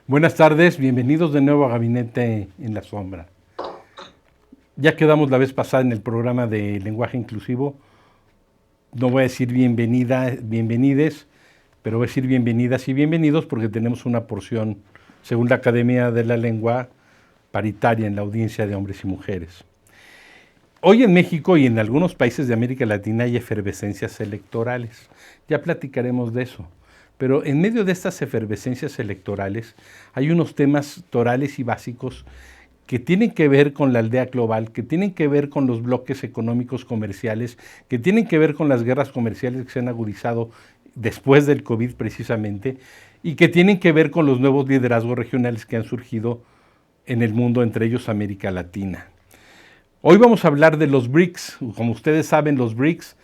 Buenas tardes, bienvenidos de nuevo a Gabinete en la Sombra. Ya quedamos la vez pasada en el programa de lenguaje inclusivo. No voy a decir bienvenides, pero voy a decir bienvenidas y bienvenidos porque tenemos una porción, según la Academia de la Lengua, paritaria en la audiencia de hombres y mujeres. Hoy en México y en algunos países de América Latina hay efervescencias electorales. Ya platicaremos de eso. Pero en medio de estas efervescencias electorales hay unos temas torales y básicos que tienen que ver con la aldea global, que tienen que ver con los bloques económicos comerciales, que tienen que ver con las guerras comerciales que se han agudizado después del COVID precisamente, y que tienen que ver con los nuevos liderazgos regionales que han surgido en el mundo, entre ellos América Latina. Hoy vamos a hablar de los BRICS. Como ustedes saben, los BRICS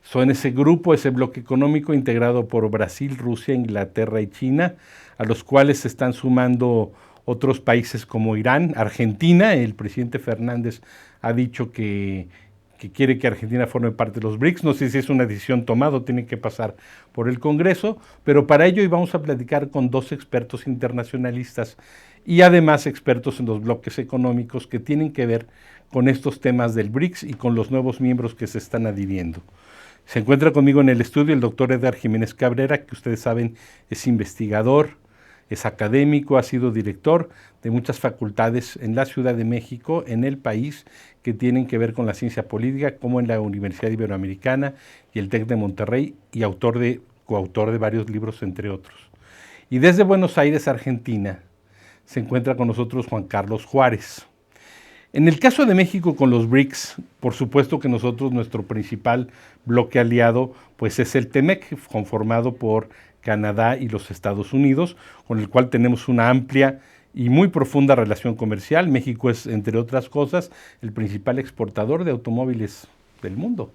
son ese grupo, ese bloque económico integrado por Brasil, Rusia, Inglaterra y China, a los cuales se están sumando otros países como Irán, Argentina. El presidente Fernández ha dicho que quiere que Argentina forme parte de los BRICS. No sé si es una decisión tomada o tiene que pasar por el Congreso, pero para ello hoy vamos a platicar con dos expertos internacionalistas y además expertos en los bloques económicos que tienen que ver con estos temas del BRICS y con los nuevos miembros que se están adhiriendo. Se encuentra conmigo en el estudio el doctor Edgar Jiménez Cabrera, que ustedes saben es investigador, es académico, ha sido director de muchas facultades en la Ciudad de México, en el país, que tienen que ver con la ciencia política, como en la Universidad Iberoamericana y el TEC de Monterrey, y coautor de varios libros, entre otros. Y desde Buenos Aires, Argentina, se encuentra con nosotros Juan Carlos Juárez. En el caso de México con los BRICS, por supuesto que nosotros, nuestro principal bloque aliado, pues es el TEMEC, conformado por Canadá y los Estados Unidos, con el cual tenemos una amplia y muy profunda relación comercial. México es, entre otras cosas, el principal exportador de automóviles del mundo.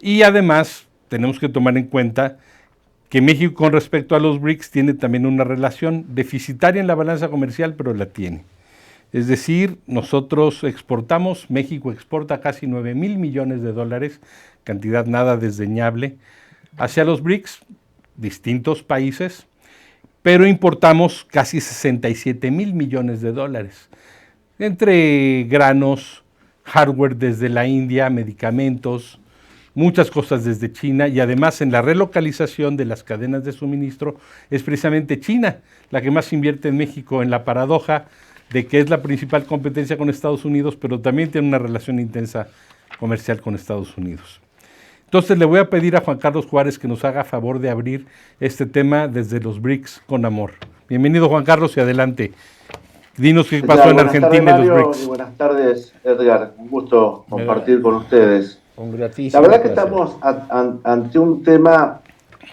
Y además tenemos que tomar en cuenta que México con respecto a los BRICS tiene también una relación deficitaria en la balanza comercial, pero la tiene. Es decir, nosotros exportamos, México exporta casi 9,000 millones de dólares, cantidad nada desdeñable, hacia los BRICS, distintos países, pero importamos casi 67,000 millones de dólares, entre granos, hardware desde la India, medicamentos, muchas cosas desde China, y además en la relocalización de las cadenas de suministro es precisamente China la que más invierte en México, en la paradoja de que es la principal competencia con Estados Unidos, pero también tiene una relación intensa comercial con Estados Unidos. Entonces le voy a pedir a Juan Carlos Juárez que nos haga favor de abrir este tema desde los BRICS con amor. Bienvenido, Juan Carlos, y adelante. Dinos qué pasó en Argentina y los BRICS. Buenas tardes, Edgar. Un gusto compartir con ustedes. La verdad que estamos ante un tema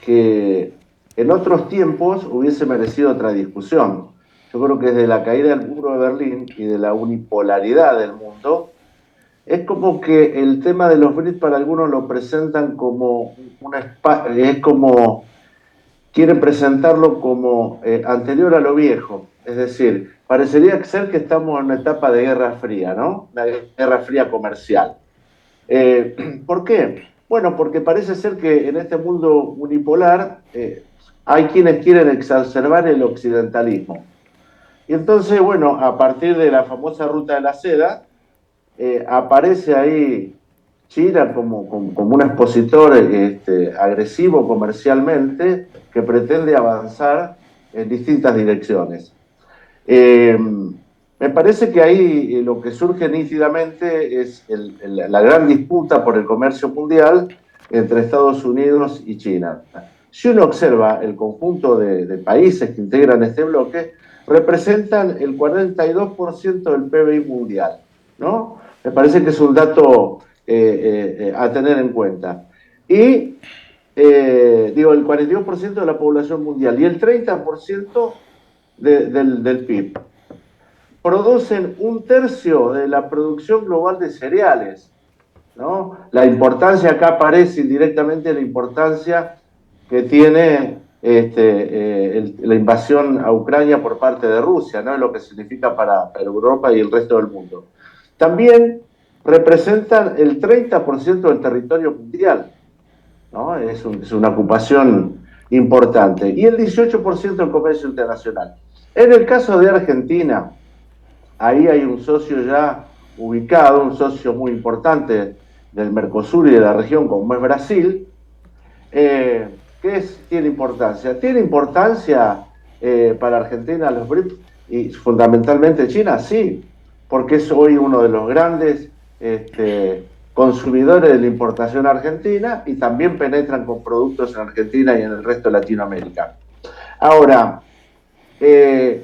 que en otros tiempos hubiese merecido otra discusión. Yo creo que desde la caída del muro de Berlín y de la unipolaridad del mundo, es como que el tema de los BRICS para algunos lo presentan como quieren presentarlo como anterior a lo viejo. Es decir, parecería ser que estamos en una etapa de guerra fría, ¿no? Una guerra fría comercial. ¿Por qué? Bueno, porque parece ser que en este mundo unipolar hay quienes quieren exacerbar el occidentalismo. Y entonces, bueno, a partir de la famosa ruta de la seda, aparece ahí China como un expositor agresivo comercialmente que pretende avanzar en distintas direcciones. Me parece que ahí lo que surge nítidamente es la gran disputa por el comercio mundial entre Estados Unidos y China. Si uno observa el conjunto de países que integran este bloque, representan el 42% del PBI mundial, ¿no? Me parece que es un dato a tener en cuenta. Y, el 42% de la población mundial y el 30% del PIB. Producen un tercio de la producción global de cereales, ¿no? La importancia, acá aparece indirectamente la importancia que tiene la invasión a Ucrania por parte de Rusia, ¿no? Lo que significa para Europa y el resto del mundo. También representan el 30% del territorio mundial, ¿no? Es una ocupación importante. Y el 18% del comercio internacional. En el caso de Argentina, ahí hay un socio ya ubicado, un socio muy importante del Mercosur y de la región, como es Brasil. Tiene importancia? Tiene importancia para Argentina los BRICS y fundamentalmente China, sí, porque es hoy uno de los grandes consumidores de la importación argentina y también penetran con productos en Argentina y en el resto de Latinoamérica. Ahora,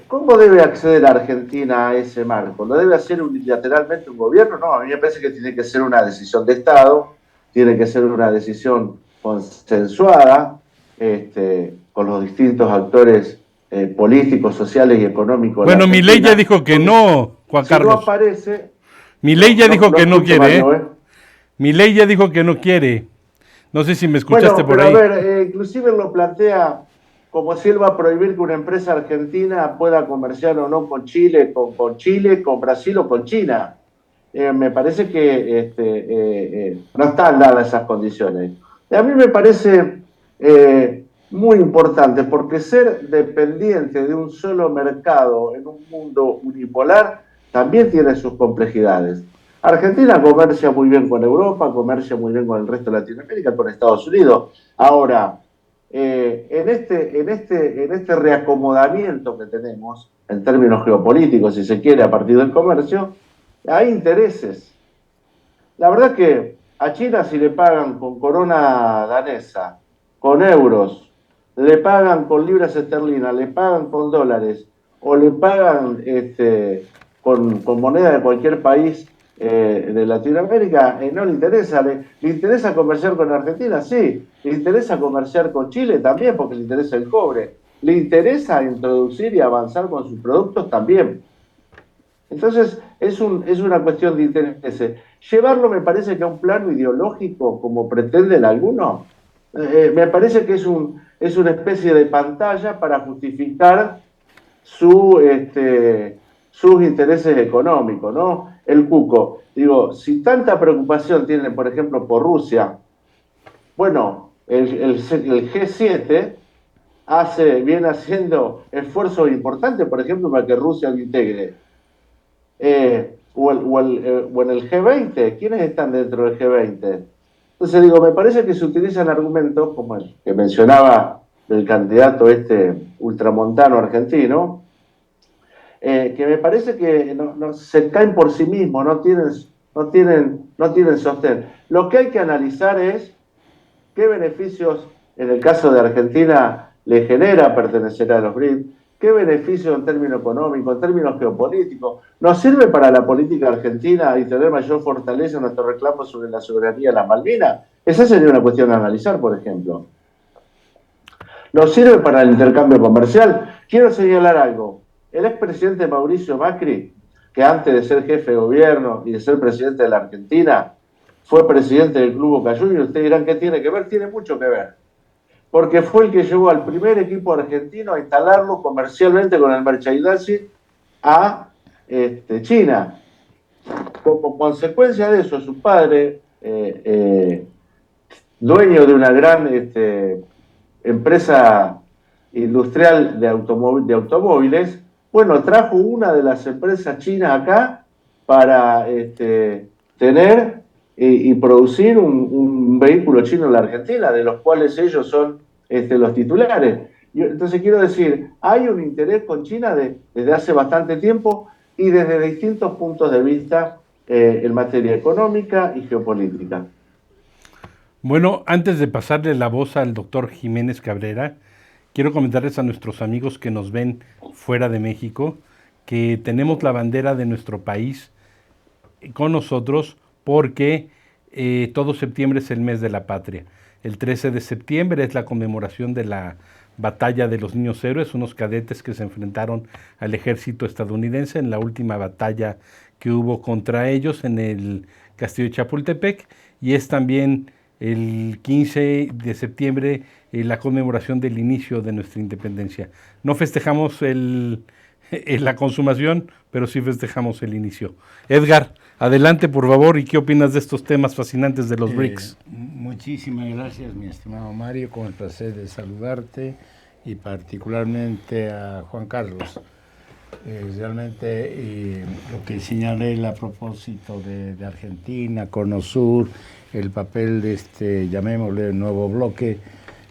¿cómo debe acceder Argentina a ese marco? ¿Lo debe hacer unilateralmente un gobierno? No, a mí me parece que tiene que ser una decisión de Estado, tiene que ser una decisión consensuada con los distintos actores políticos, sociales y económicos. Bueno, Milei ya dijo que no, Juan Carlos. Si no aparece... Milei ya dijo que no quiere. Mario, Milei ya dijo que no quiere. No sé si me escuchaste bueno, por ahí. A ver, inclusive lo plantea como si él va a prohibir que una empresa argentina pueda comerciar o no con Chile, con Brasil o con China. Me parece que no están dadas esas condiciones. Y a mí me parece muy importante, porque ser dependiente de un solo mercado en un mundo unipolar también tiene sus complejidades. Argentina comercia muy bien con Europa, comercia muy bien con el resto de Latinoamérica, con Estados Unidos. Ahora, en este reacomodamiento que tenemos, en términos geopolíticos, si se quiere, a partir del comercio, hay intereses. La verdad que a China, si le pagan con corona danesa, con euros, le pagan con libras esterlinas, le pagan con dólares, o le pagan con moneda de cualquier país de Latinoamérica, no le interesa. ¿Le interesa comerciar con Argentina? Sí. ¿Le interesa comerciar con Chile? También, porque le interesa el cobre. ¿Le interesa introducir y avanzar con sus productos? También. Entonces, es una cuestión de interés. Llevarlo me parece que a un plano ideológico, como pretenden algunos, me parece que es una especie de pantalla para justificar sus intereses económicos, ¿no? El cuco. Digo, si tanta preocupación tienen, por ejemplo, por Rusia, bueno, el G7 viene haciendo esfuerzos importantes, por ejemplo, para que Rusia lo integre. O en el G20, ¿quiénes están dentro del G20? Entonces digo, me parece que se utilizan argumentos como el que mencionaba del candidato ultramontano argentino, que me parece que no, se caen por sí mismos, no tienen sostén. Lo que hay que analizar es qué beneficios, en el caso de Argentina, le genera pertenecer a los BRICS, qué beneficios en términos económicos, en términos geopolíticos, nos sirve para la política argentina y tener mayor fortaleza en nuestro reclamo sobre la soberanía de las Malvinas. Esa sería una cuestión a analizar, por ejemplo. ¿Nos sirve para el intercambio comercial? Quiero señalar algo. El expresidente Mauricio Macri, que antes de ser jefe de gobierno y de ser presidente de la Argentina, fue presidente del Club Boca Juniors. Ustedes dirán, ¿qué tiene que ver? Tiene mucho que ver. Porque fue el que llevó al primer equipo argentino a instalarlo comercialmente con el merchandising a China. Como consecuencia de eso, su padre, dueño de una gran empresa industrial de automóviles, bueno, trajo una de las empresas chinas acá para tener y producir un vehículo chino en la Argentina, de los cuales ellos son los titulares. Entonces quiero decir, hay un interés con China desde hace bastante tiempo y desde distintos puntos de vista en materia económica y geopolítica. Bueno, antes de pasarle la voz al doctor Jiménez Cabrera, quiero comentarles a nuestros amigos que nos ven fuera de México que tenemos la bandera de nuestro país con nosotros porque todo septiembre es el mes de la patria. El 13 de septiembre es la conmemoración de la batalla de los Niños Héroes, unos cadetes que se enfrentaron al ejército estadounidense en la última batalla que hubo contra ellos en el Castillo de Chapultepec, y es también el 15 de septiembre la conmemoración del inicio de nuestra independencia. No festejamos la consumación, pero sí festejamos el inicio. Edgar, adelante por favor, ¿y qué opinas de estos temas fascinantes de los BRICS? Muchísimas gracias, mi estimado Mario, con el placer de saludarte y particularmente a Juan Carlos. Realmente lo que señalé a propósito de Argentina, Cono Sur, el papel de este, llamémosle, nuevo bloque,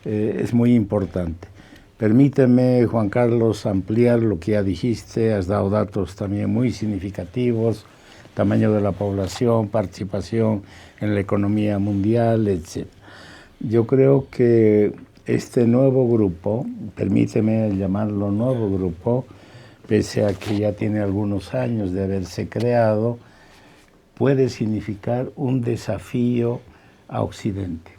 es muy importante. Permíteme, Juan Carlos, ampliar lo que ya dijiste. Has dado datos también muy significativos: tamaño de la población, participación en la economía mundial, etc. Yo creo que este nuevo grupo, permíteme llamarlo nuevo grupo, pese a que ya tiene algunos años de haberse creado, puede significar un desafío a Occidente.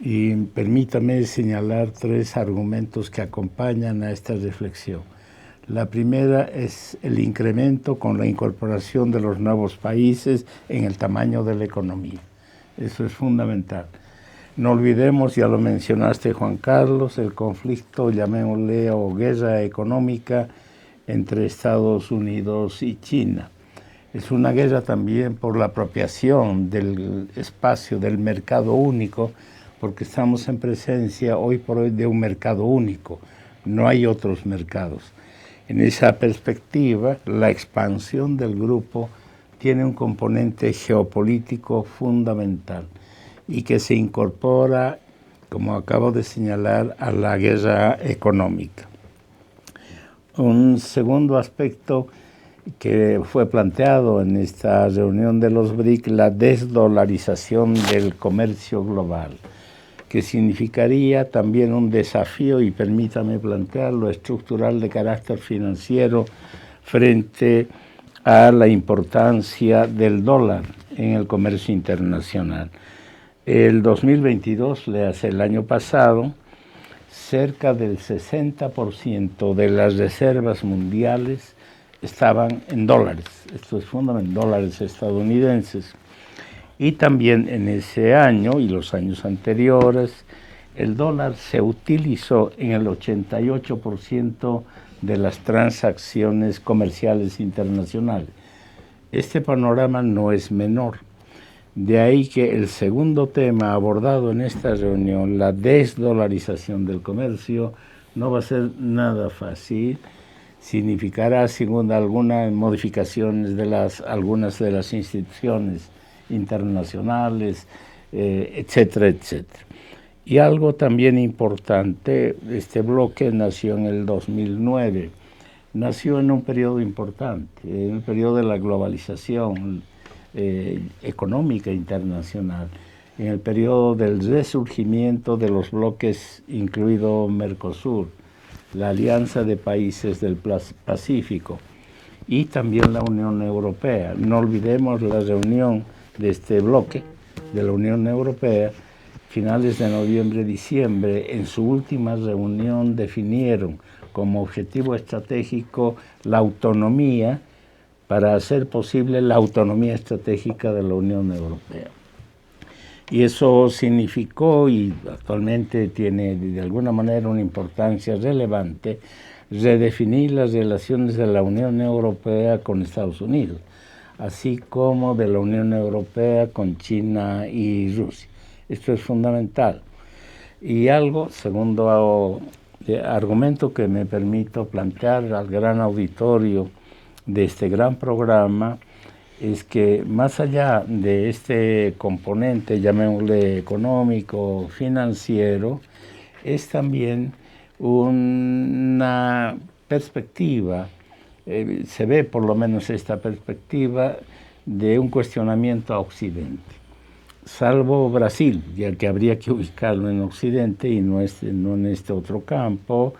Y permítame señalar 3 argumentos que acompañan a esta reflexión. La primera es el incremento con la incorporación de los nuevos países en el tamaño de la economía. Eso es fundamental. No olvidemos, ya lo mencionaste, Juan Carlos, el conflicto, llamémosle, o guerra económica entre Estados Unidos y China. Es una guerra también por la apropiación del espacio del mercado único, porque estamos en presencia hoy por hoy de un mercado único, no hay otros mercados. En esa perspectiva, la expansión del grupo tiene un componente geopolítico fundamental y que se incorpora, como acabo de señalar, a la guerra económica. Un segundo aspecto que fue planteado en esta reunión de los BRIC, la desdolarización del comercio global, que significaría también un desafío, y permítame plantearlo, estructural de carácter financiero frente a la importancia del dólar en el comercio internacional. El 2022, le hace el año pasado, cerca del 60% de las reservas mundiales estaban en dólares. Esto es fundamental, dólares estadounidenses. Y también en ese año y los años anteriores, el dólar se utilizó en el 88% de las transacciones comerciales internacionales. Este panorama no es menor. De ahí que el segundo tema abordado en esta reunión, la desdolarización del comercio, no va a ser nada fácil. Significará, según algunas modificaciones de algunas de las instituciones internacionales, etcétera, etcétera. Y algo también importante, este bloque nació en el 2009, nació en un periodo importante, en el periodo de la globalización económica internacional, en el periodo del resurgimiento de los bloques, incluido Mercosur, la Alianza de Países del Pacífico y también la Unión Europea. No olvidemos la reunión de este bloque de la Unión Europea, finales de noviembre, diciembre. En su última reunión definieron como objetivo estratégico la autonomía, para hacer posible la autonomía estratégica de la Unión Europea. Y eso significó, y actualmente tiene de alguna manera una importancia relevante, redefinir las relaciones de la Unión Europea con Estados Unidos, así como de la Unión Europea con China y Rusia. Esto es fundamental. Y algo, segundo argumento que me permito plantear al gran auditorio de este gran programa, es que más allá de este componente, llamémosle económico, financiero, es también una perspectiva, se ve por lo menos esta perspectiva de un cuestionamiento a Occidente. Salvo Brasil, ya que habría que ubicarlo en Occidente y no en este otro campo,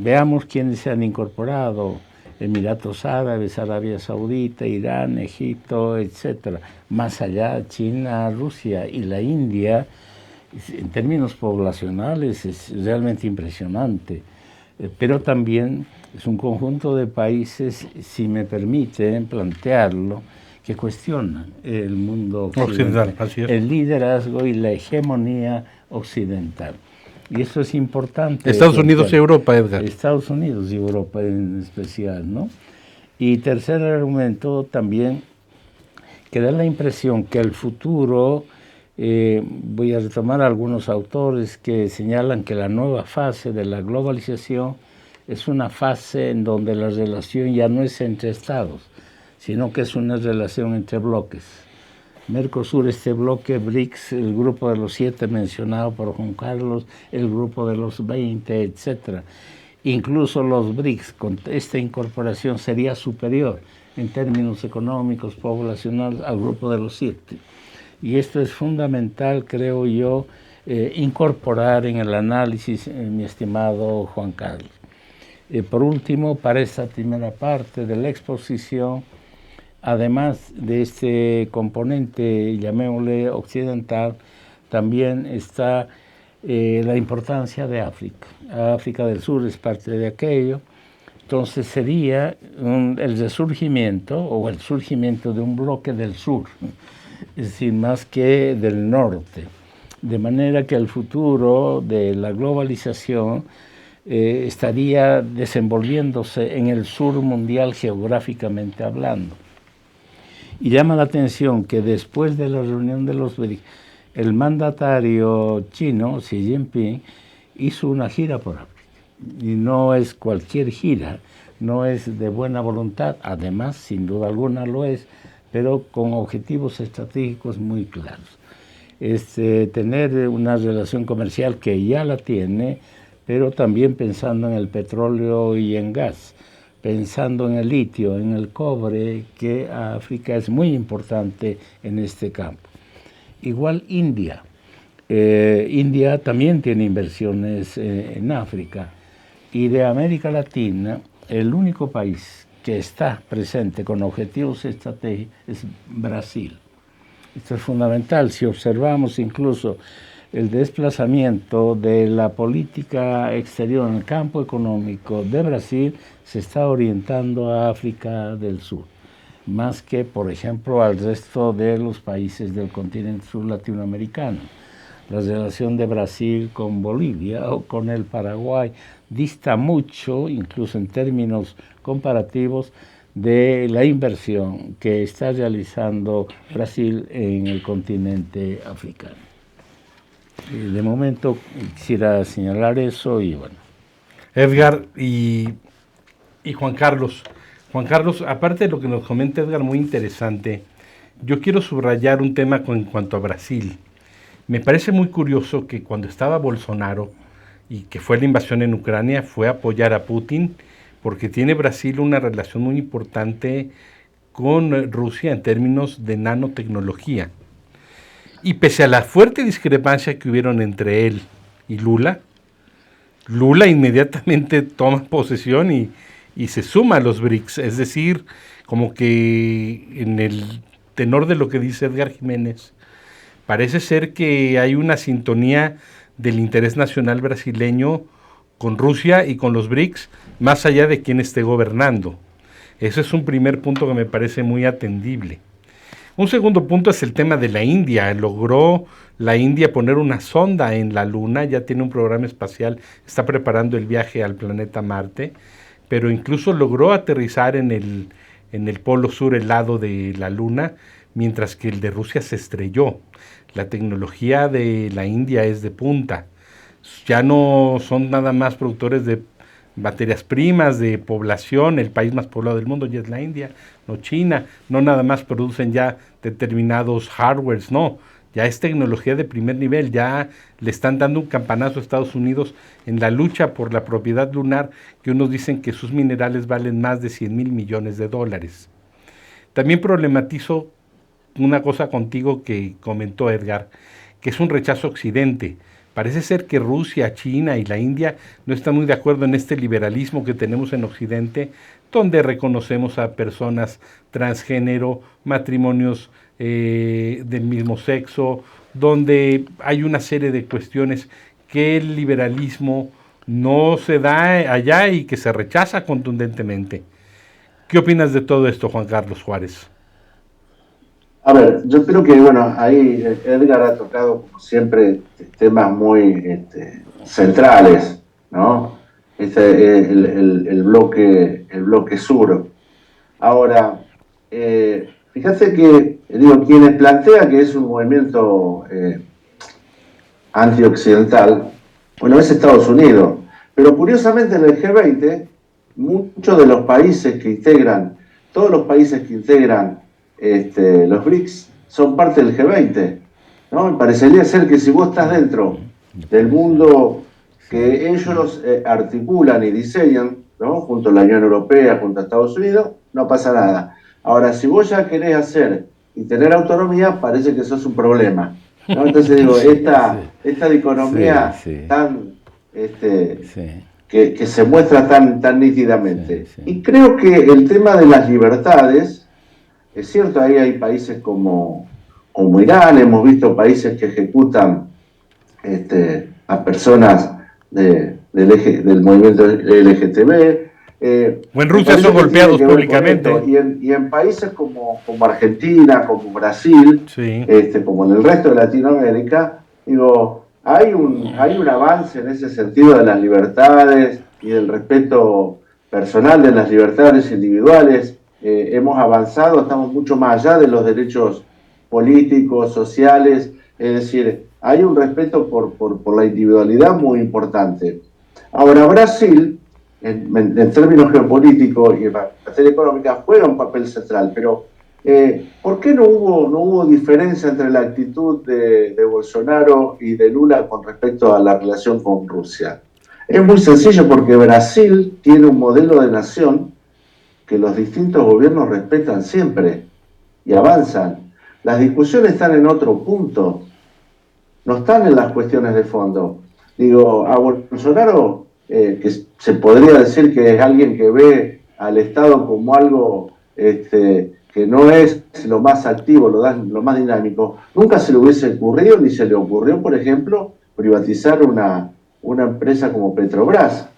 veamos quiénes se han incorporado: Emiratos Árabes, Arabia Saudita, Irán, Egipto, etc. Más allá, China, Rusia y la India, en términos poblacionales es realmente impresionante, pero también es un conjunto de países, si me permiten plantearlo, que cuestionan el mundo occidental, el liderazgo y la hegemonía occidental. Y eso es importante. Estados Unidos y Europa, Edgar. Estados Unidos y Europa en especial, ¿no? Y tercer argumento también, que da la impresión que el futuro, voy a retomar a algunos autores que señalan que la nueva fase de la globalización es una fase en donde la relación ya no es entre estados, sino que es una relación entre bloques. Mercosur, este bloque, BRICS, el grupo de los 7 mencionado por Juan Carlos, el grupo de los 20, etc. Incluso los BRICS, con esta incorporación, sería superior en términos económicos, poblacionales, al grupo de los 7. Y esto es fundamental, creo yo, incorporar en el análisis, mi estimado Juan Carlos. Por último, para esta primera parte de la exposición, además de este componente, llamémosle occidental, también está la importancia de África. África del Sur es parte de aquello. Entonces sería el resurgimiento o el surgimiento de un bloque del sur, es decir, más que del norte. De manera que el futuro de la globalización estaría desenvolviéndose en el sur mundial geográficamente hablando. Y llama la atención que después de la reunión de los BRICS, el mandatario chino, Xi Jinping, hizo una gira por África. Y no es cualquier gira, no es de buena voluntad, además, sin duda alguna lo es, pero con objetivos estratégicos muy claros. Es tener una relación comercial que ya la tiene, pero también pensando en el petróleo y en gas, pensando en el litio, en el cobre, que África es muy importante en este campo. Igual India. India también tiene inversiones en África. Y de América Latina, el único país que está presente con objetivos estratégicos es Brasil. Esto es fundamental. Si observamos incluso el desplazamiento de la política exterior en el campo económico de Brasil, se está orientando a África del Sur, más que, por ejemplo, al resto de los países del continente sur latinoamericano. La relación de Brasil con Bolivia o con el Paraguay dista mucho, incluso en términos comparativos, de la inversión que está realizando Brasil en el continente africano. De momento quisiera señalar eso y bueno. Edgar y Juan Carlos. Juan Carlos, aparte de lo que nos comenta Edgar, muy interesante, yo quiero subrayar un tema en cuanto a Brasil. Me parece muy curioso que cuando estaba Bolsonaro y que fue la invasión en Ucrania, fue a apoyar a Putin, porque tiene Brasil una relación muy importante con Rusia en términos de nanotecnología. Y pese a la fuerte discrepancia que hubieron entre él y Lula inmediatamente toma posesión y se suma a los BRICS. Es decir, como que en el tenor de lo que dice Edgar Jiménez, parece ser que hay una sintonía del interés nacional brasileño con Rusia y con los BRICS, más allá de quién esté gobernando. Ese es un primer punto que me parece muy atendible. Un segundo punto es el tema de la India. Logró la India poner una sonda en la Luna, ya tiene un programa espacial, está preparando el viaje al planeta Marte, pero incluso logró aterrizar en el polo sur helado de la Luna, mientras que el de Rusia se estrelló. La tecnología de la India es de punta. Ya no son nada más productores de materias primas, de población. El país más poblado del mundo ya es la India, no China. No nada más producen ya determinados hardwares, no. Ya es tecnología de primer nivel. Ya le están dando un campanazo a Estados Unidos en la lucha por la propiedad lunar, que unos dicen que sus minerales valen más de 100,000 millones de dólares. También problematizo una cosa contigo que comentó Edgar, que es un rechazo a Occidente. Parece ser que Rusia, China y la India no están muy de acuerdo en este liberalismo que tenemos en Occidente, donde reconocemos a personas transgénero, matrimonios del mismo sexo, donde hay una serie de cuestiones que el liberalismo no se da allá y que se rechaza contundentemente. ¿Qué opinas de todo esto, Juan Carlos Juárez? A ver, yo creo que, bueno, ahí Edgar ha tocado, como siempre, temas muy centrales, ¿no? El bloque sur. Ahora, fíjate que, digo, quienes plantean que es un movimiento antioccidental, bueno, es Estados Unidos, Pero curiosamente en el G20, muchos de los países que integran, todos los países que integran los BRICS son parte del G20, ¿no? Me parecería ser que si vos estás dentro del mundo que ellos articulan y diseñan, ¿no? Junto a la Unión Europea, junto a Estados Unidos, no pasa nada. Ahora, si vos ya querés hacer y tener autonomía, parece que eso es un problema, ¿no? Entonces digo, esta dicotomía tan que se muestra tan nítidamente. Y creo que el tema de las libertades, es cierto, ahí hay países como Irán, hemos visto países que ejecutan a personas del movimiento LGTB. O en Rusia son golpeados públicamente. Y en países como Argentina, como Brasil, sí, como en el resto de Latinoamérica, digo, hay un avance en ese sentido de las libertades y del respeto personal de las libertades individuales. Hemos avanzado, estamos mucho más allá de los derechos políticos, sociales, es decir, hay un respeto por la individualidad muy importante. Ahora, Brasil, en términos geopolíticos y en materia económica, juega un papel central, pero ¿por qué no hubo diferencia entre la actitud de Bolsonaro y de Lula con respecto a la relación con Rusia? Es muy sencillo, porque Brasil tiene un modelo de nación que los distintos gobiernos respetan siempre y avanzan. Las discusiones están en otro punto, no están en las cuestiones de fondo. Digo, a Bolsonaro, que se podría decir que es alguien que ve al Estado como algo que no es lo más activo, lo más dinámico, nunca se le hubiese ocurrido, ni se le ocurrió, por ejemplo, privatizar una empresa como Petrobras.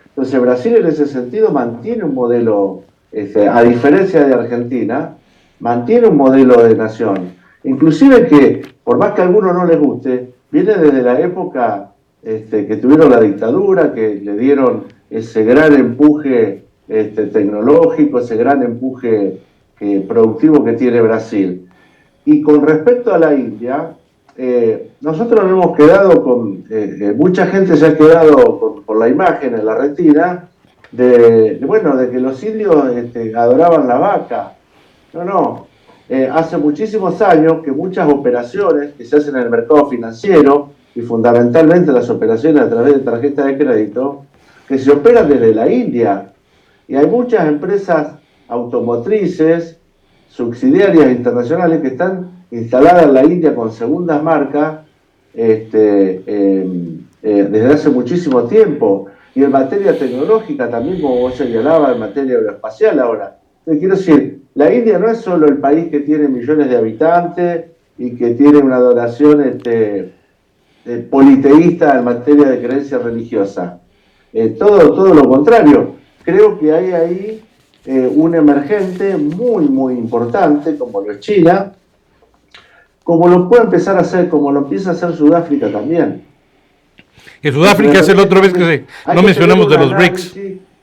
Entonces, Brasil en ese sentido mantiene un modelo, a diferencia de Argentina, mantiene un modelo de nación. Inclusive que, por más que a algunos no les guste, viene desde la época que tuvieron la dictadura, que le dieron ese gran empuje tecnológico, ese gran empuje productivo que tiene Brasil. Y con respecto a la India, nosotros nos hemos quedado mucha gente se ha quedado con la imagen en la retina de que los indios adoraban la vaca. No. Hace muchísimos años que muchas operaciones que se hacen en el mercado financiero, y fundamentalmente las operaciones a través de tarjetas de crédito, que se operan desde la India. Y hay muchas empresas automotrices, subsidiarias internacionales, que están instaladas en la India con segundas marcas desde hace muchísimo tiempo. Y en materia tecnológica también, como vos señalabas, en materia aeroespacial ahora. Entonces, quiero decir, la India no es solo el país que tiene millones de habitantes y que tiene una adoración politeísta en materia de creencia religiosa. Todo lo contrario. Creo que hay ahí un emergente muy importante, como lo es China, como lo puede empezar a hacer, como lo empieza a hacer Sudáfrica también. Que Sudáfrica es el otro vez que no mencionamos de los BRICS.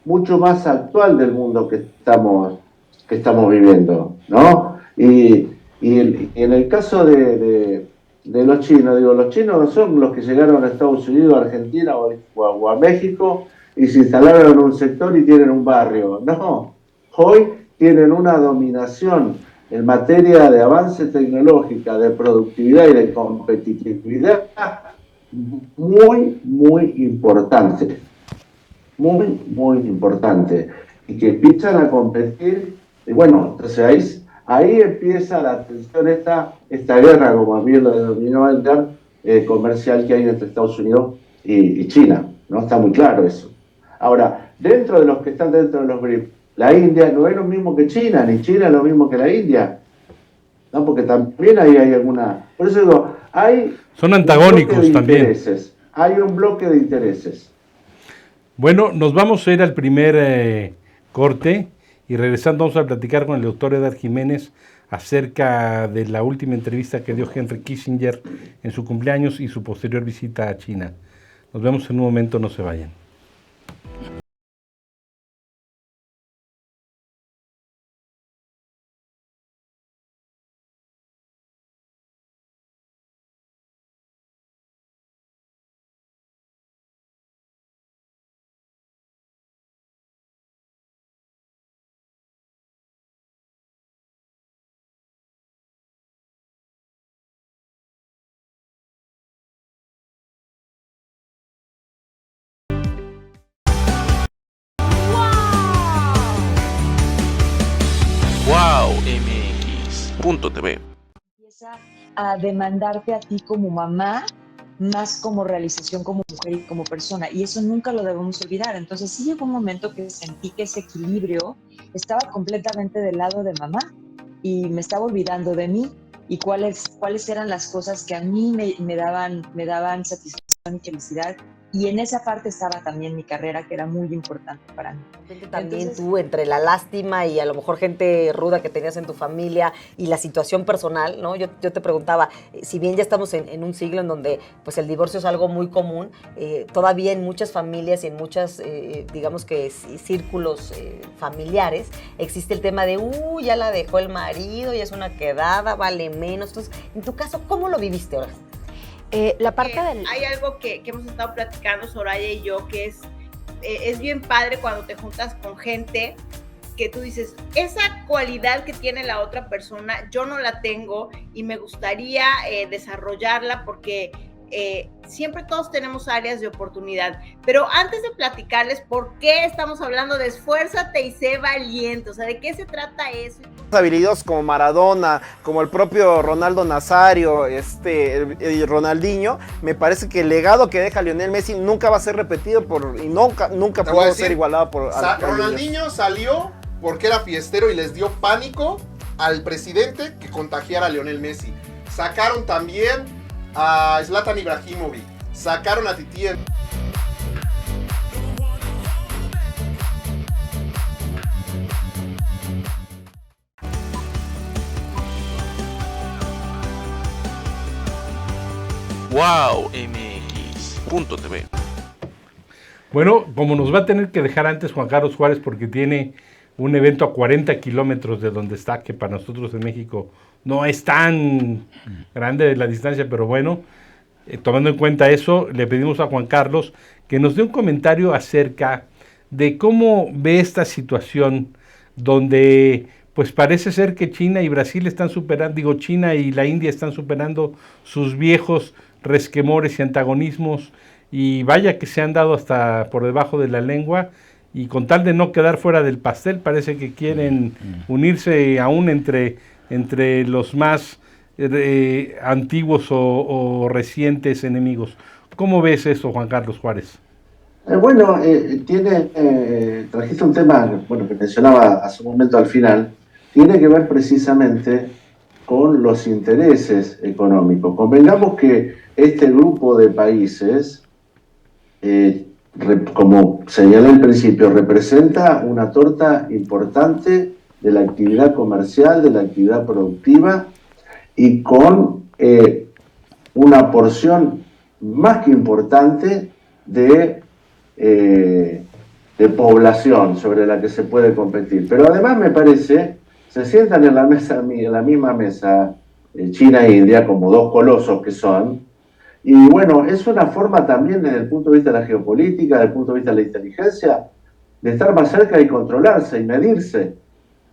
Mucho más actual del mundo que estamos viviendo, ¿no? Y en el caso de los chinos, digo, los chinos no son los que llegaron a Estados Unidos, a Argentina o a México y se instalaron en un sector y tienen un barrio. No, hoy tienen una dominación en materia de avance tecnológica, de productividad y de competitividad muy importante. Muy importante. Y que empiezan a competir. Y bueno, entonces ahí empieza la tensión, esta guerra, como bien lo denominó Edgar, comercial que hay entre Estados Unidos y China. ¿No? Está muy claro eso. Ahora, dentro de los que están dentro de los BRICS, la India no es lo mismo que China, ni China es lo mismo que la India. ¿No? Porque también ahí hay alguna. Por eso digo, son antagónicos también. Hay un bloque de intereses. Bueno, nos vamos a ir al primer corte y regresando vamos a platicar con el doctor Edgar Jiménez acerca de la última entrevista que dio Henry Kissinger en su cumpleaños y su posterior visita a China. Nos vemos en un momento, no se vayan. mx.tv. Empieza a demandarte a ti como mamá, más como realización como mujer y como persona, y eso nunca lo debemos olvidar. Entonces sí llegó un momento que sentí que ese equilibrio estaba completamente del lado de mamá y me estaba olvidando de mí y cuáles eran las cosas que a mí me daban satisfacción y felicidad. Y en esa parte estaba también mi carrera, que era muy importante para mí. También Entonces, tú, entre la lástima y a lo mejor gente ruda que tenías en tu familia y la situación personal, ¿no? Yo te preguntaba, si bien ya estamos en un siglo en donde pues el divorcio es algo muy común, todavía en muchas familias y en muchas, digamos que círculos familiares, existe el tema de, ya la dejó el marido, ya es una quedada, vale menos. Entonces, en tu caso, ¿cómo lo viviste ahora? La parte del... Hay algo que hemos estado platicando Soraya y yo, que es bien padre cuando te juntas con gente que tú dices, esa cualidad que tiene la otra persona, yo no la tengo y me gustaría desarrollarla porque siempre todos tenemos áreas de oportunidad. Pero antes de platicarles por qué estamos hablando de esfuérzate y sé valiente, o sea, ¿de qué se trata eso? Habilidosos como Maradona, como el propio Ronaldo Nazario, el Ronaldinho, me parece que el legado que deja Lionel Messi nunca va a ser repetido y nunca pudo ser igualado por Ronaldinho salió porque era fiestero y les dio pánico al presidente que contagiara a Lionel Messi. Sacaron también a Zlatan Ibrahimovic, sacaron a Titien. Wow mx.tv. Bueno, como nos va a tener que dejar antes Juan Carlos Juárez porque tiene un evento a 40 kilómetros de donde está, que para nosotros en México no es tan grande la distancia, pero bueno, tomando en cuenta eso, le pedimos a Juan Carlos que nos dé un comentario acerca de cómo ve esta situación donde pues parece ser que China y Brasil están superando, China y la India están superando sus viejos resquemores y antagonismos, y vaya que se han dado hasta por debajo de la lengua, y con tal de no quedar fuera del pastel, parece que quieren unirse aún entre los más antiguos o recientes enemigos. ¿Cómo ves eso, Juan Carlos Juárez? Trajiste un tema, que mencionaba hace un momento al final, tiene que ver precisamente con los intereses económicos. Convengamos que este grupo de países, como señalé al principio, representa una torta importante de la actividad comercial, de la actividad productiva, y con una porción más que importante de población sobre la que se puede competir. Pero además me parece, se sientan en la misma mesa China e India como dos colosos que son, y bueno, es una forma también desde el punto de vista de la geopolítica, desde el punto de vista de la inteligencia, de estar más cerca y controlarse y medirse,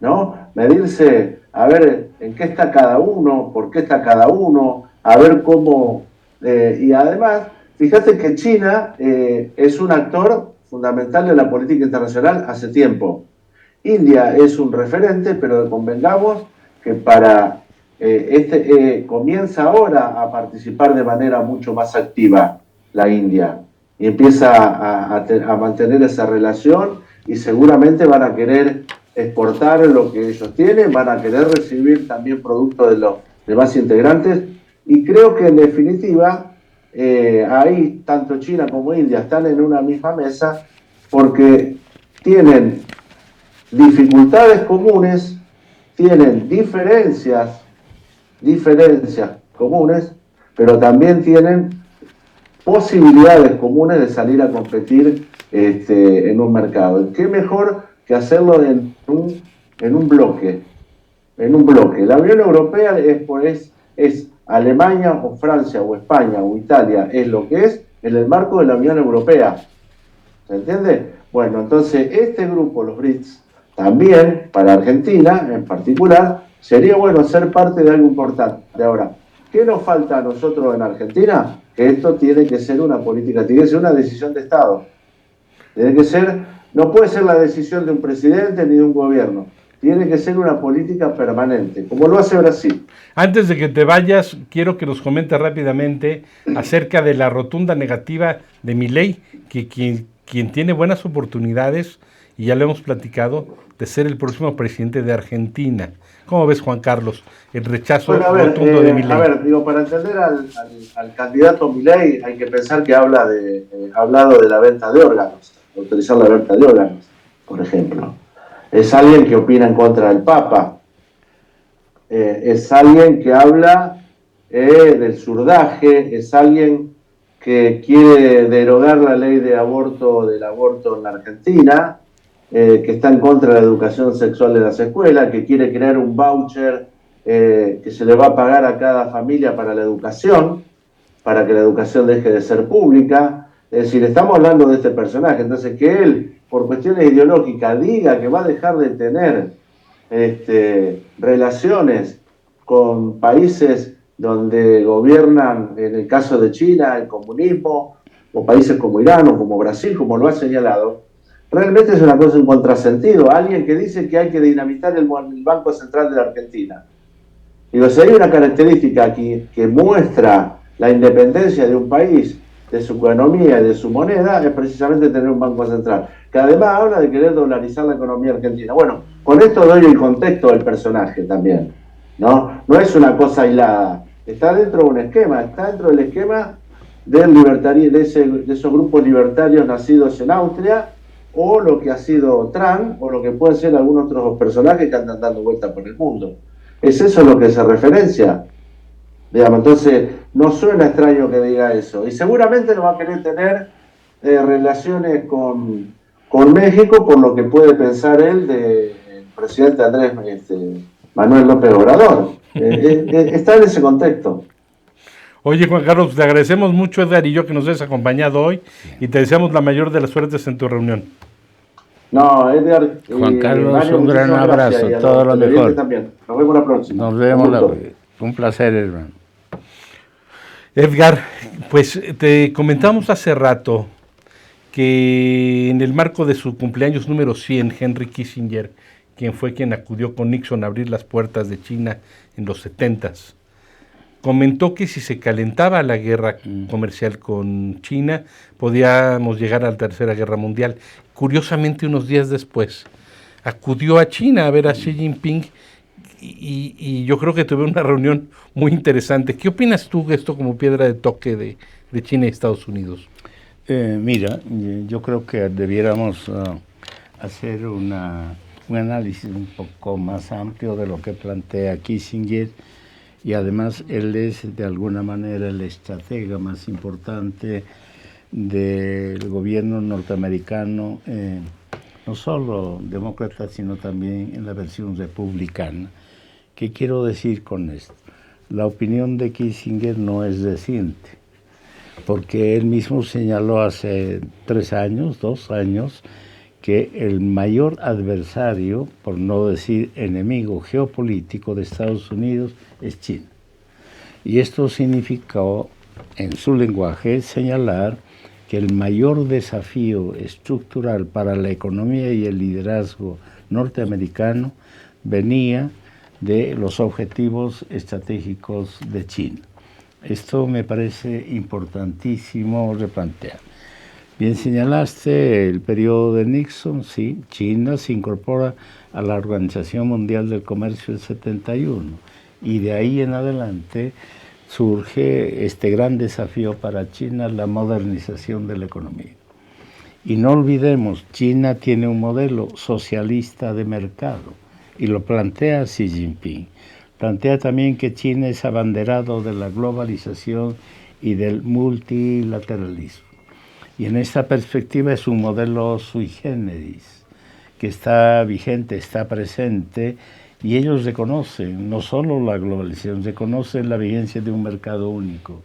¿no? Medirse, a ver en qué está cada uno, por qué está cada uno, a ver cómo... y además, fíjate que China es un actor fundamental de la política internacional hace tiempo. India es un referente, pero convengamos que comienza ahora a participar de manera mucho más activa la India y empieza a mantener esa relación, y seguramente van a querer exportar lo que ellos tienen, van a querer recibir también productos de los demás integrantes, y creo que en definitiva ahí tanto China como India están en una misma mesa porque tienen dificultades comunes, tienen diferencias comunes, pero también tienen posibilidades comunes de salir a competir en un mercado. ¿Qué mejor que hacerlo en un bloque? La Unión Europea es Alemania o Francia o España o Italia, es lo que es en el marco de la Unión Europea. ¿Se entiende? Bueno, entonces este grupo, los BRICS, también para Argentina en particular, sería bueno ser parte de algo importante. Ahora, ¿qué nos falta a nosotros en Argentina? Que esto tiene que ser una política, tiene que ser una decisión de Estado. No puede ser la decisión de un presidente ni de un gobierno. tiene que ser una política permanente, como lo hace Brasil. Antes de que te vayas, quiero que nos comentes rápidamente acerca de la rotunda negativa de Milei, que quien tiene buenas oportunidades, y ya lo hemos platicado, de ser el próximo presidente de Argentina. ¿Cómo ves, Juan Carlos, el rechazo rotundo de Milei? A ver, digo, para entender al candidato Milei hay que pensar que ha hablado de la venta de órganos, autorizar la venta de órganos, por ejemplo. Es alguien que opina en contra del Papa. Es alguien que habla del zurdaje, es alguien que quiere derogar la ley del aborto en la Argentina, que está en contra de la educación sexual de las escuelas, que quiere crear un voucher que se le va a pagar a cada familia para la educación, para que la educación deje de ser pública. Es decir, estamos hablando de este personaje, entonces que él, por cuestiones ideológicas, diga que va a dejar de tener relaciones con países donde gobiernan, en el caso de China, el comunismo, o países como Irán o como Brasil, como lo ha señalado, realmente es una cosa en contrasentido. Alguien que dice que hay que dinamitar el Banco Central de la Argentina. Digo, si hay una característica aquí que muestra la independencia de un país, de su economía y de su moneda, es precisamente tener un banco central, que además habla de querer dolarizar la economía argentina. Bueno, con esto doy el contexto del personaje también, ¿no? No es una cosa aislada, está dentro de un esquema, está dentro del esquema de esos grupos libertarios nacidos en Austria, o lo que ha sido Trump, o lo que pueden ser algunos otros personajes que andan dando vueltas por el mundo. Es eso lo que se referencia. Digamos, entonces, no suena extraño que diga eso. Y seguramente no va a querer tener relaciones con México, por lo que puede pensar él del presidente Andrés Manuel López Obrador. Está en ese contexto. Oye, Juan Carlos, te agradecemos mucho, Edgar y yo, que nos hayas acompañado hoy, y te deseamos la mayor de las suertes en tu reunión. No, Edgar. Juan Carlos, Mario, un gran abrazo, todo lo mejor. También. Nos vemos la próxima. Nos vemos. Un placer, hermano. Edgar, pues te comentamos hace rato que en el marco de su cumpleaños número 100, Henry Kissinger, quien acudió con Nixon a abrir las puertas de China en los 70s, comentó que si se calentaba la guerra comercial con China, podíamos llegar a la Tercera Guerra Mundial. Curiosamente, unos días después, acudió a China a ver a Xi Jinping y yo creo que tuve una reunión muy interesante. ¿Qué opinas tú de esto como piedra de toque de China y Estados Unidos? Mira, yo creo que debiéramos hacer un análisis un poco más amplio de lo que plantea Kissinger, y además él es de alguna manera el estratega más importante del gobierno norteamericano, no solo demócrata, sino también en la versión republicana. ¿Qué quiero decir con esto? La opinión de Kissinger no es reciente, porque él mismo señaló hace 2 años, que el mayor adversario, por no decir enemigo geopolítico de Estados Unidos, es China. Y esto significó, en su lenguaje, señalar que el mayor desafío estructural para la economía y el liderazgo norteamericano venía de los objetivos estratégicos de China. Esto me parece importantísimo replantear. Bien señalaste el periodo de Nixon, sí, China se incorpora a la Organización Mundial del Comercio en 71, y de ahí en adelante surge este gran desafío para China, la modernización de la economía. Y no olvidemos, China tiene un modelo socialista de mercado, y lo plantea Xi Jinping. Plantea también que China es abanderado de la globalización y del multilateralismo. Y en esta perspectiva es un modelo sui generis, que está vigente, está presente, y ellos reconocen no solo la globalización, reconocen la vigencia de un mercado único,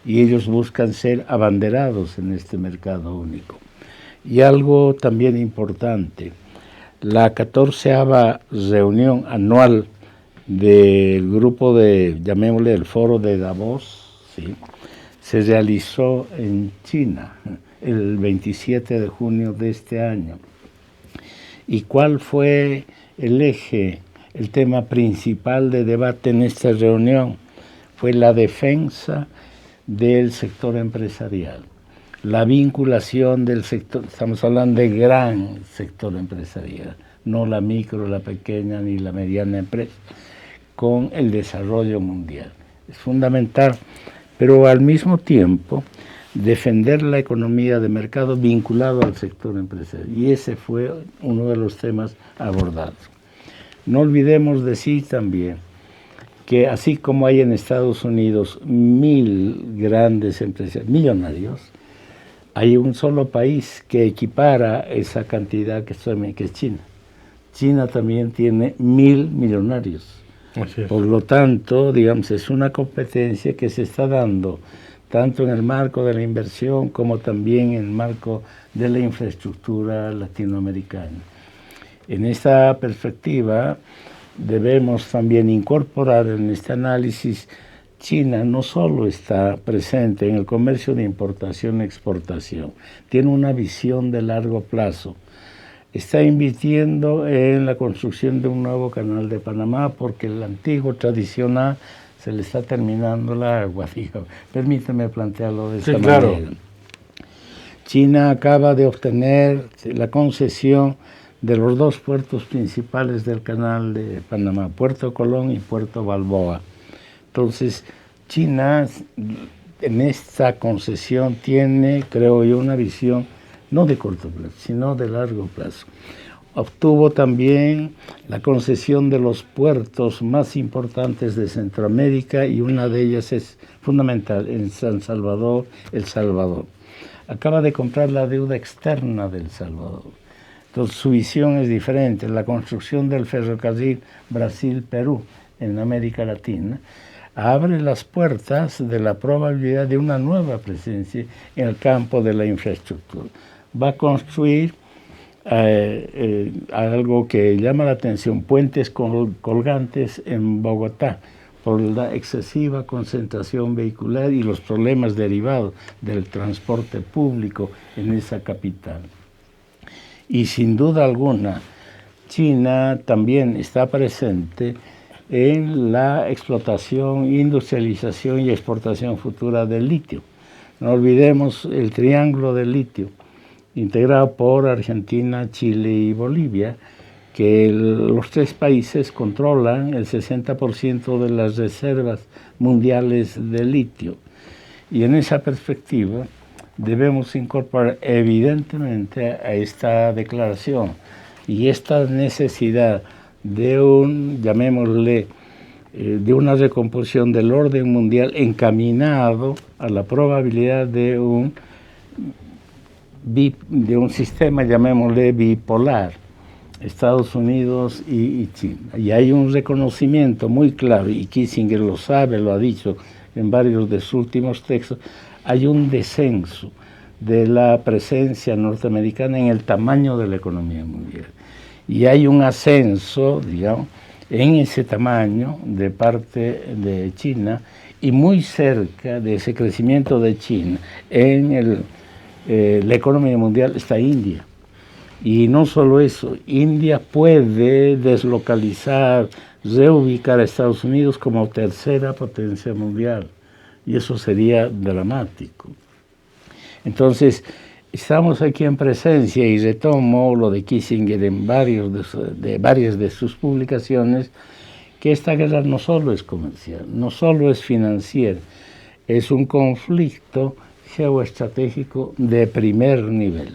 y ellos buscan ser abanderados en este mercado único. Y algo también importante, la 14ª reunión anual del grupo llamémosle el Foro de Davos, ¿sí?, se realizó en China el 27 de junio de este año. ¿Y cuál fue el tema principal de debate en esta reunión fue la defensa del sector empresarial, la vinculación del sector, estamos hablando de gran sector empresarial, no la micro, la pequeña ni la mediana empresa, con el desarrollo mundial. Es fundamental, pero al mismo tiempo defender la economía de mercado vinculado al sector empresarial. Y ese fue uno de los temas abordados. No olvidemos decir también que así como hay en Estados Unidos 1000 grandes empresas, millonarios, hay un solo país que equipara esa cantidad que es China. China también tiene 1000 millonarios. Por lo tanto, digamos, es una competencia que se está dando tanto en el marco de la inversión como también en el marco de la infraestructura latinoamericana. En esta perspectiva, debemos también incorporar en este análisis, China no solo está presente en el comercio de importación y exportación, tiene una visión de largo plazo. Está invirtiendo en la construcción de un nuevo canal de Panamá porque el antiguo tradicional se le está terminando el agua. Digo, permítame plantearlo de esta manera. China acaba de obtener la concesión de los 2 puertos principales del canal de Panamá, Puerto Colón y Puerto Balboa. Entonces, China en esta concesión tiene, creo yo, una visión no de corto plazo, sino de largo plazo. Obtuvo también la concesión de los puertos más importantes de Centroamérica y una de ellas es fundamental, en San Salvador, El Salvador. Acaba de comprar la deuda externa de El Salvador. Entonces su visión es diferente. La construcción del ferrocarril Brasil-Perú en América Latina abre las puertas de la probabilidad de una nueva presencia en el campo de la infraestructura. Va a construir algo que llama la atención, puentes colgantes en Bogotá, por la excesiva concentración vehicular y los problemas derivados del transporte público en esa capital. Y sin duda alguna, China también está presente en la explotación, industrialización y exportación futura del litio. No olvidemos el triángulo del litio, integrado por Argentina, Chile y Bolivia, que los 3 países controlan el 60% de las reservas mundiales de litio. Y en esa perspectiva debemos incorporar evidentemente a esta declaración y esta necesidad de llamémosle, de una recomposición del orden mundial encaminado a la probabilidad de un sistema, llamémosle, bipolar, Estados Unidos y China. Y hay un reconocimiento muy claro, y Kissinger lo sabe, lo ha dicho en varios de sus últimos textos, hay un descenso de la presencia norteamericana en el tamaño de la economía mundial. Y hay un ascenso, digamos, en ese tamaño de parte de China y muy cerca de ese crecimiento de China en la economía mundial está India. Y no solo eso, India puede deslocalizar, reubicar a Estados Unidos como tercera potencia mundial. Y eso sería dramático. Entonces, estamos aquí en presencia, y retomo lo de Kissinger en varias de sus publicaciones, que esta guerra no solo es comercial, no solo es financiera, es un conflicto geoestratégico de primer nivel.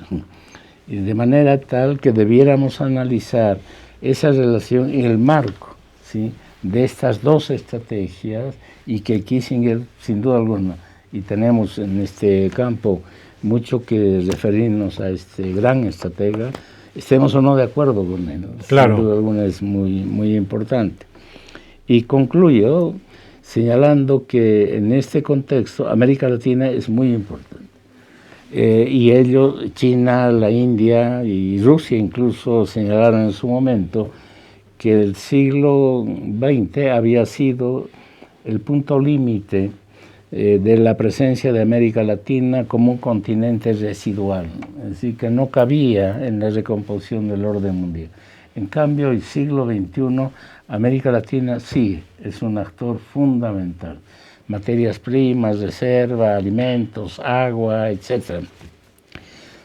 Y de manera tal que debiéramos analizar esa relación en el marco, ¿sí?, de estas 2 estrategias, y que Kissinger, sin duda alguna, y tenemos en este campo mucho que referirnos a este gran estratega, estemos o no de acuerdo con él. Claro. Sin duda alguna es muy, muy importante. Y concluyo señalando que en este contexto América Latina es muy importante. Y ellos, China, la India y Rusia incluso señalaron en su momento que el siglo XX había sido el punto límite de la presencia de América Latina como un continente residual, es decir, que no cabía en la recomposición del orden mundial. En cambio, el siglo XXI, América Latina sí es un actor fundamental. Materias primas, reserva, alimentos, agua, etc.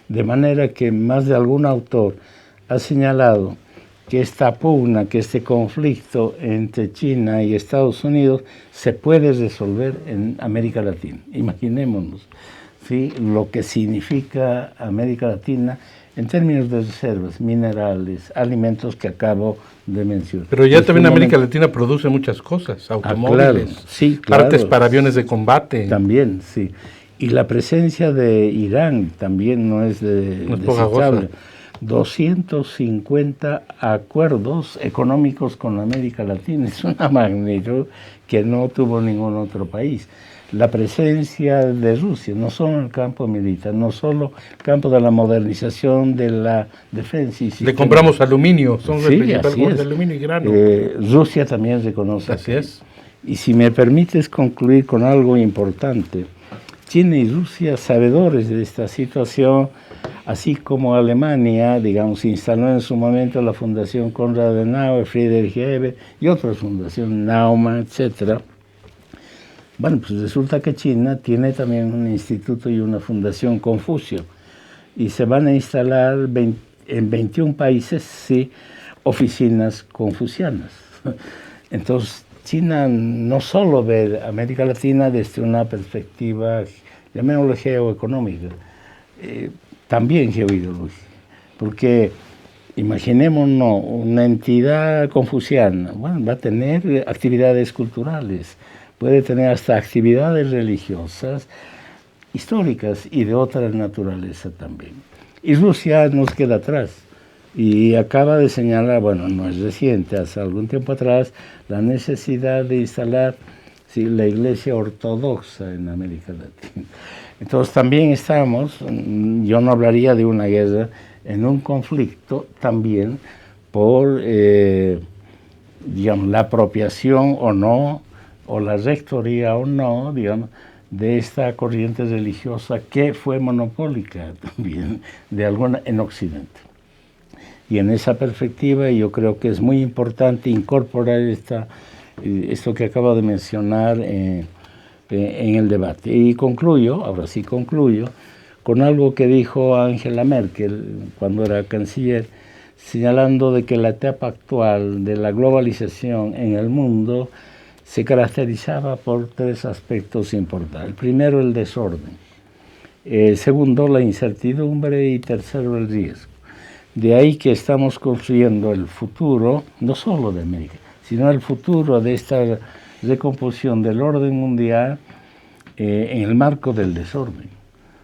De manera que más de algún autor ha señalado que esta pugna, que este conflicto entre China y Estados Unidos se puede resolver en América Latina. Imaginémonos, ¿sí?, lo que significa América Latina en términos de reservas, minerales, alimentos que acabo de mencionar. Pero ya también América Latina produce muchas cosas, automóviles, claro, sí, claro, partes para aviones de combate. También, sí. Y la presencia de Irán también no es desechable. 250 acuerdos económicos con América Latina, es una magnitud que no tuvo ningún otro país. La presencia de Rusia, no solo en el campo militar, no solo en el campo de la modernización de la defensa. Le compramos aluminio, son sí, de aluminio y grano. Rusia también reconoce. Así es. Y si me permites concluir con algo importante, China y Rusia, sabedores de esta situación, así como Alemania, digamos, instaló en su momento la Fundación Konrad Adenauer, Friedrich Ebert y otras fundaciones, Naumann, etcétera. Bueno, pues resulta que China tiene también un instituto y una fundación Confucio, y se van a instalar en 21 países, sí, oficinas confucianas. Entonces, China no solo ve América Latina desde una perspectiva, llamémoslo geoeconómica, también geoideológica, porque imaginémonos una entidad confuciana, bueno, va a tener actividades culturales, puede tener hasta actividades religiosas, históricas y de otra naturaleza también. Y Rusia nos queda atrás. Y acaba de señalar, bueno, no es reciente, hace algún tiempo atrás, la necesidad de instalar la Iglesia Ortodoxa en América Latina. Entonces también estamos, yo no hablaría de una guerra, en un conflicto también por, digamos, la apropiación o no, o la rectoría o no, digamos, de esta corriente religiosa que fue monopólica también en Occidente. Y en esa perspectiva yo creo que es muy importante incorporar esto que acabo de mencionar en el debate. Y concluyo, ahora sí concluyo, con algo que dijo Angela Merkel cuando era canciller, señalando de que la etapa actual de la globalización en el mundo se caracterizaba por 3 aspectos importantes. El primero, el desorden. Segundo, la incertidumbre. Y tercero, el riesgo. De ahí que estamos construyendo el futuro, no solo de América, sino el futuro de esta recomposición del orden mundial en el marco del desorden,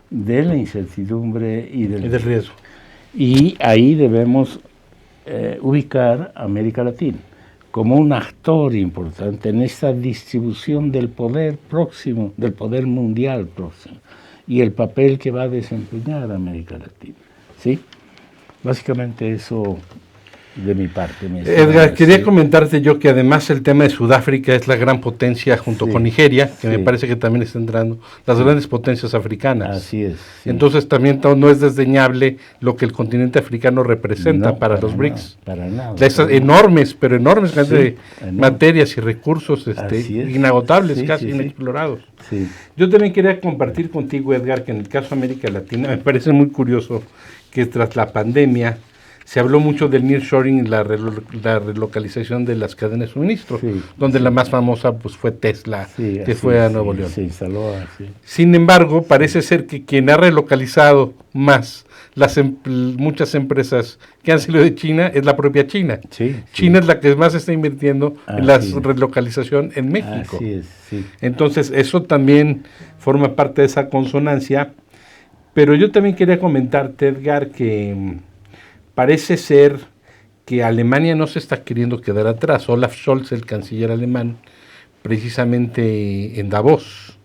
de la incertidumbre y del riesgo. Y ahí debemos ubicar a América Latina como un actor importante en esta distribución del poder próximo, del poder mundial próximo, y el papel que va a desempeñar América Latina, ¿sí? Básicamente eso de mi parte. Edgar, quería comentarte yo que además el tema de Sudáfrica es la gran potencia junto con Nigeria, que me parece que también está entrando, las grandes potencias africanas. Así es. Sí. Entonces también no es desdeñable lo que el continente africano representa para los BRICS. Para nada. Esas enormes cantidades de materias y recursos inagotables, casi inexplorados. Sí. Yo también quería compartir contigo, Edgar, que en el caso de América Latina me parece muy curioso que tras la pandemia se habló mucho del nearshoring y la relocalización de las cadenas de suministro, donde la más famosa pues fue Tesla, que fue a Nuevo León. Se instaló así. Sin embargo, parece ser que quien ha relocalizado más muchas empresas que han salido de China es la propia China. China es la que más está invirtiendo en la relocalización en México. Así es, sí. Entonces, eso también forma parte de esa consonancia. Pero yo también quería comentarte, Edgar, que parece ser que Alemania no se está queriendo quedar atrás. Olaf Scholz, el canciller alemán, precisamente en Davos,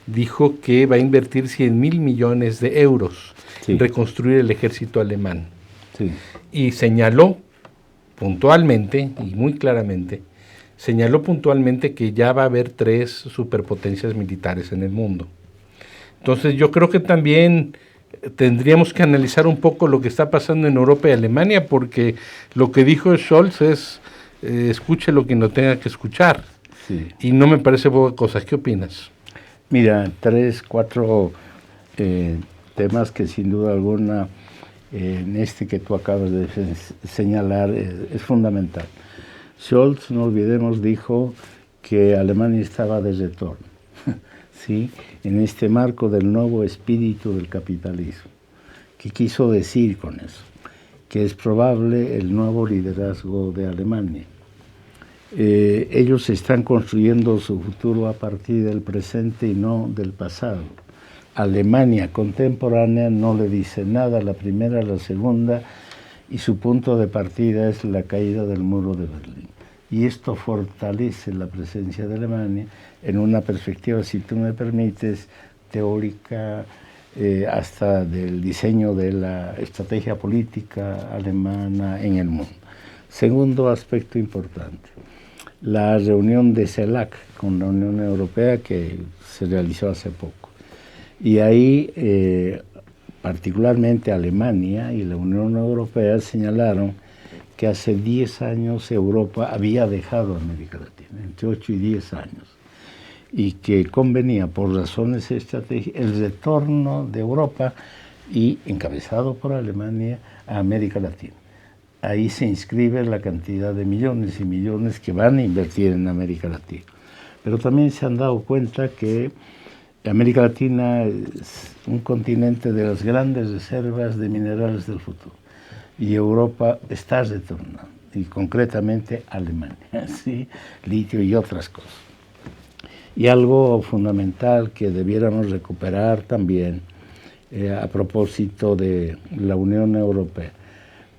dijo que va a invertir 100.000 millones de euros en reconstruir el ejército alemán. Y señaló puntualmente, y muy claramente, que ya va a haber 3 superpotencias militares en el mundo. Entonces yo creo que también tendríamos que analizar un poco lo que está pasando en Europa y Alemania, porque lo que dijo Scholz es, escuche lo que no tenga que escuchar. Sí. Y no me parece poca cosa. ¿Qué opinas? Mira, 3, 4 temas que sin duda alguna en este que tú acabas de señalar es fundamental. Scholz, no olvidemos, dijo que Alemania estaba de retorno, ¿sí? En este marco del nuevo espíritu del capitalismo. ¿Qué quiso decir con eso? Que es probable el nuevo liderazgo de Alemania. Ellos están construyendo su futuro a partir del presente y no del pasado. Alemania contemporánea no le dice nada a la primera, a la segunda, y su punto de partida es la caída del muro de Berlín. Y esto fortalece la presencia de Alemania en una perspectiva, si tú me permites, teórica, hasta del diseño de la estrategia política alemana en el mundo. Segundo aspecto importante, la reunión de CELAC con la Unión Europea que se realizó hace poco. Y ahí, particularmente Alemania y la Unión Europea señalaron que hace 10 años Europa había dejado América Latina, entre 8 y 10 años, y que convenía por razones estratégicas el retorno de Europa y encabezado por Alemania a América Latina. Ahí se inscribe la cantidad de millones y millones que van a invertir en América Latina. Pero también se han dado cuenta que América Latina es un continente de las grandes reservas de minerales del futuro. Y Europa está retornando, y concretamente Alemania, ¿sí? Litio y otras cosas. Y algo fundamental que debiéramos recuperar también a propósito de la Unión Europea.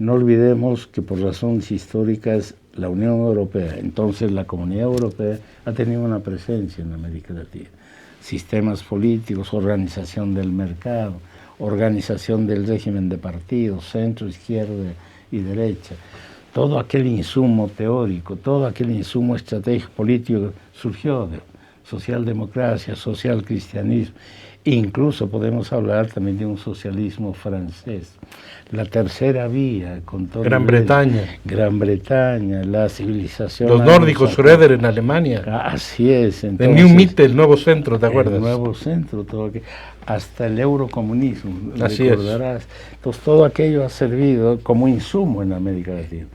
No olvidemos que por razones históricas la Unión Europea, entonces la Comunidad Europea, ha tenido una presencia en América Latina. Sistemas políticos, organización del mercado, organización del régimen de partidos, centro, izquierda y derecha. Todo aquel insumo teórico, todo aquel insumo estratégico político surgió de socialdemocracia, socialcristianismo. Incluso podemos hablar también de un socialismo francés. La tercera vía, con todo Gran Bretaña, la civilización... Los nórdicos, Schröder en Alemania. Así es. De New Mitte, el nuevo centro, ¿te acuerdas? El nuevo centro, todo aquello, hasta el eurocomunismo, así recordarás. Es. Entonces todo aquello ha servido como insumo en América Latina.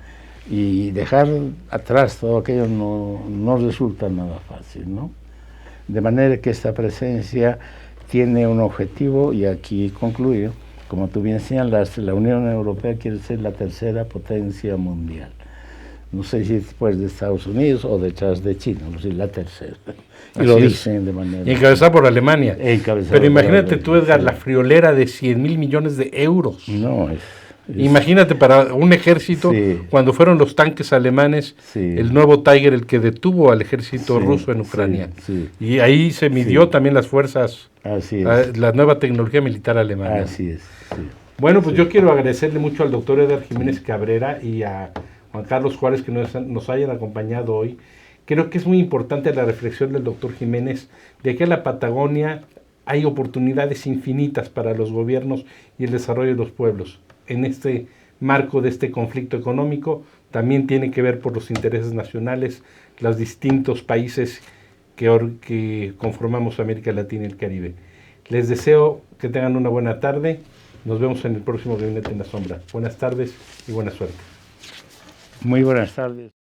Y dejar atrás todo aquello no resulta nada fácil, ¿no? De manera que esta presencia tiene un objetivo, y aquí concluyo, como tú bien señalaste, la Unión Europea quiere ser la tercera potencia mundial. No sé si después de Estados Unidos o detrás de China, no sé, la tercera. Y lo dicen de manera... Y encabezada por Alemania. Pero imagínate tú, Edgar, la friolera de 100.000 millones de euros. No, imagínate para un ejército, cuando fueron los tanques alemanes, el nuevo Tiger, el que detuvo al ejército ruso en Ucrania. Y ahí se midió también las fuerzas, la nueva tecnología militar alemana. Así es. Bueno, pues yo quiero agradecerle mucho al doctor Edgar Jiménez Cabrera y a Juan Carlos Juárez que nos hayan acompañado hoy. Creo que es muy importante la reflexión del doctor Jiménez de que en la Patagonia hay oportunidades infinitas para los gobiernos y el desarrollo de los pueblos. En este marco de este conflicto económico, también tiene que ver por los intereses nacionales, los distintos países que conformamos América Latina y el Caribe. Les deseo que tengan una buena tarde. Nos vemos en el próximo Gabinete en la Sombra. Buenas tardes y buena suerte. Muy buenas tardes.